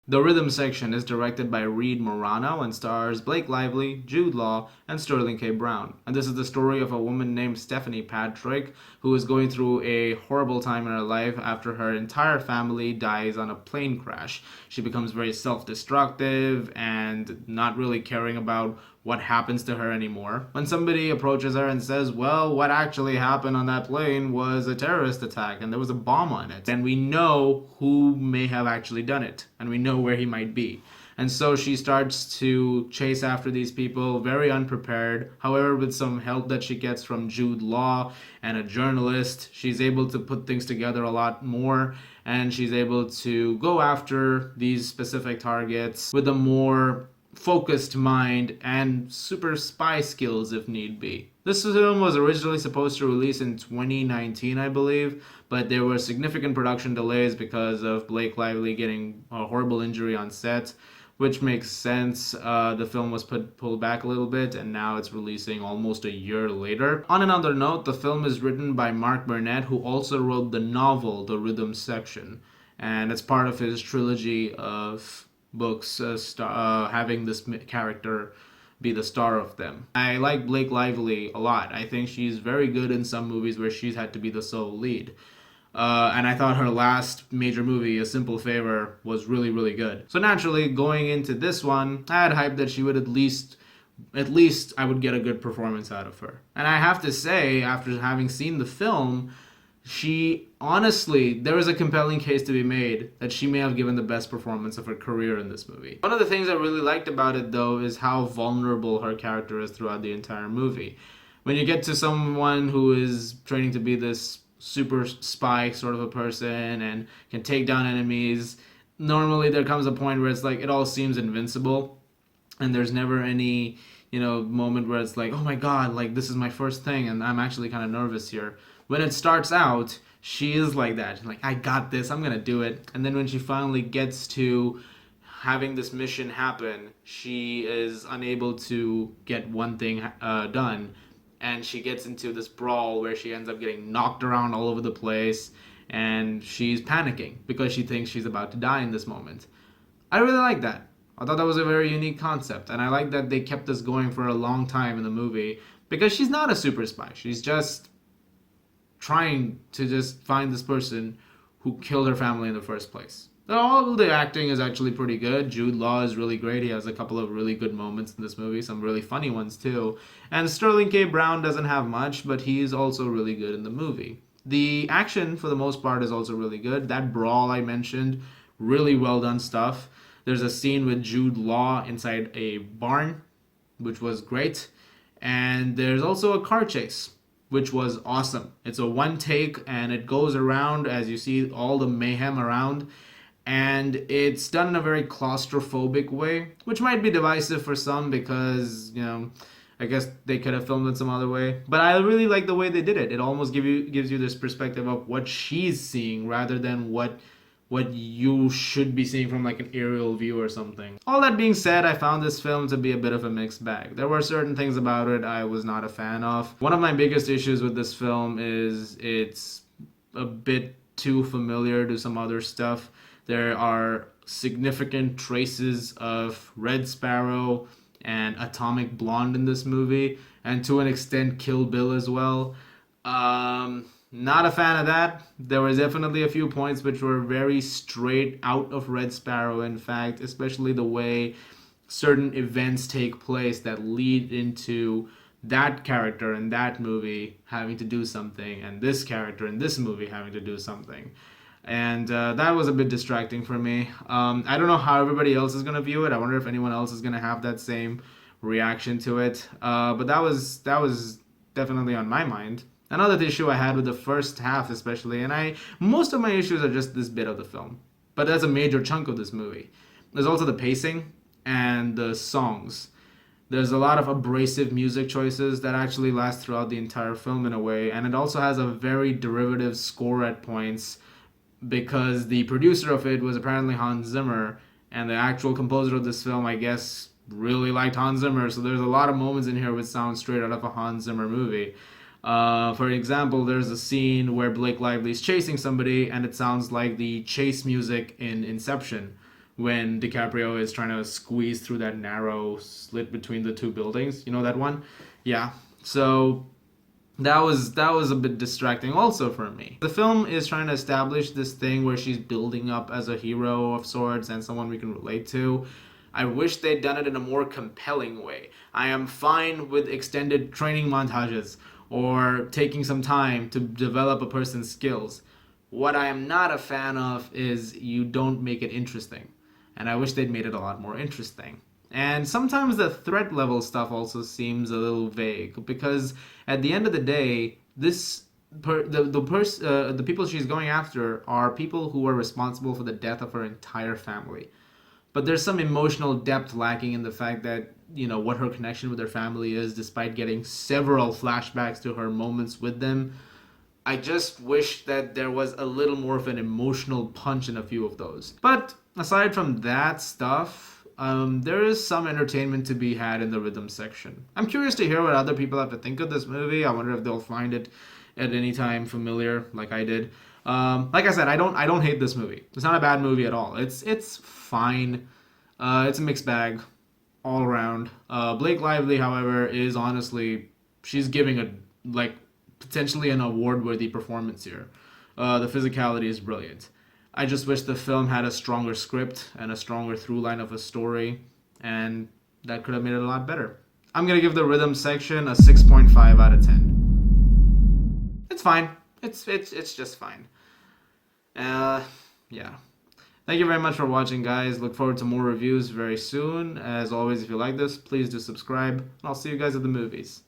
The rhythm section is directed by Reed Morano and stars Blake Lively, Jude Law, and Sterling K. Brown. And this is the story of a woman named Stephanie Patrick who is going through a horrible time in her life after her entire family dies on a plane crash. She becomes very self destructive and not really caring about what happens to her anymore. When somebody approaches her and says, well, what actually happened on that plane was a terrorist attack and there was a bomb on it. And we know who may have actually done it, and we know where he might be. And so she starts to chase after these people, very unprepared. However, with some help that she gets from Jude Law and a journalist, she's able to put things together a lot more. And she's able to go after these specific targets with a more focused mind and super spy skills if need be. This film was originally supposed to release in 2019, I believe, but there were significant production delays because of Blake Lively getting a horrible injury on set, which makes sense. The film was pulled back a little bit, and now it's releasing almost a year later. On another note, the film is written by Mark Burnett, who also wrote the novel The Rhythm Section, and it's part of his trilogy of books having this character be the star of them. I like Blake Lively a lot. I think she's very good in some movies where she's had to be the sole lead. And I thought her last major movie, A Simple Favor, was really, really good. So naturally, going into this one, I had hype that she would at least I would get a good performance out of her. And I have to say, after having seen the film, she honestly, there is a compelling case to be made that she may have given the best performance of her career in this movie. One of the things I really liked about it, though, is how vulnerable her character is throughout the entire movie. When you get to someone who is training to be this super spy sort of a person and can take down enemies, normally there comes a point where it's like it all seems invincible, and there's never any moment where it's like, oh my god, like this is my first thing and I'm actually kind of nervous here. When it starts out, she is like that, like, I got this, I'm gonna do it. And then when she finally gets to having this mission happen, she is unable to get one thing done, and she gets into this brawl where she ends up getting knocked around all over the place, and she's panicking because she thinks she's about to die in this moment. I really like that. I thought that was a very unique concept, and I like that they kept this going for a long time in the movie, because she's not a super spy. She's just trying to just find this person who killed her family in the first place. All the acting is actually pretty good. Jude Law is really great. He has a couple of really good moments in this movie, some really funny ones too. And Sterling K. Brown doesn't have much, but he's also really good in the movie. The action, for the most part, is also really good. That brawl I mentioned, really well done stuff. There's a scene with Jude Law inside a barn, which was great. And there's also a car chase, which was awesome. It's a one take, and it goes around as you see all the mayhem around. And it's done in a very claustrophobic way, which might be divisive for some because, I guess they could have filmed it some other way. But I really like the way they did it. It almost gives you this perspective of what she's seeing rather than what you should be seeing from like an aerial view or something. All that being said, I found this film to be a bit of a mixed bag. There were certain things about it I was not a fan of. One of my biggest issues with this film is it's a bit too familiar to some other stuff. There are significant traces of Red Sparrow and Atomic Blonde in this movie, and to an extent Kill Bill as well. Not a fan of that. There was definitely a few points which were very straight out of Red Sparrow, in fact, especially the way certain events take place that lead into that character in that movie having to do something, and this character in this movie having to do something. And that was a bit distracting for me. I don't know how everybody else is going to view it. I wonder if anyone else is going to have that same reaction to it. But that was definitely on my mind. Another issue I had with the first half especially, and most of my issues are just this bit of the film, but that's a major chunk of this movie. There's also the pacing and the songs. There's a lot of abrasive music choices that actually last throughout the entire film in a way, and it also has a very derivative score at points because the producer of it was apparently Hans Zimmer, and the actual composer of this film, I guess, really liked Hans Zimmer, so there's a lot of moments in here which sound straight out of a Hans Zimmer movie. For example, there's a scene where Blake Lively is chasing somebody, and it sounds like the chase music in Inception, when DiCaprio is trying to squeeze through that narrow slit between the two buildings. You know that one? Yeah. So that was a bit distracting also for me. The film is trying to establish this thing where she's building up as a hero of sorts and someone we can relate to. I wish they'd done it in a more compelling way. I am fine with extended training montages or taking some time to develop a person's skills. What I am not a fan of is you don't make it interesting. And I wish they'd made it a lot more interesting. And sometimes the threat level stuff also seems a little vague because at the end of the day, the people she's going after are people who are responsible for the death of her entire family. But there's some emotional depth lacking in the fact that, what her connection with her family is, despite getting several flashbacks to her moments with them. I just wish that there was a little more of an emotional punch in a few of those. But aside from that stuff, there is some entertainment to be had in the rhythm section. I'm curious to hear what other people have to think of this movie. I wonder if they'll find it at any time familiar, like I did. Like I said, I don't hate this movie. It's not a bad movie at all. It's fine. It's a mixed bag all around. Blake Lively, however, is honestly, she's giving potentially an award-worthy performance here. The physicality is brilliant. I just wish the film had a stronger script and a stronger through line of a story, and that could have made it a lot better. I'm gonna give the rhythm section a 6.5 out of 10. It's fine. It's just fine. Yeah. Thank you very much for watching, guys. Look forward to more reviews very soon. As always, if you like this, please do subscribe, and I'll see you guys at the movies.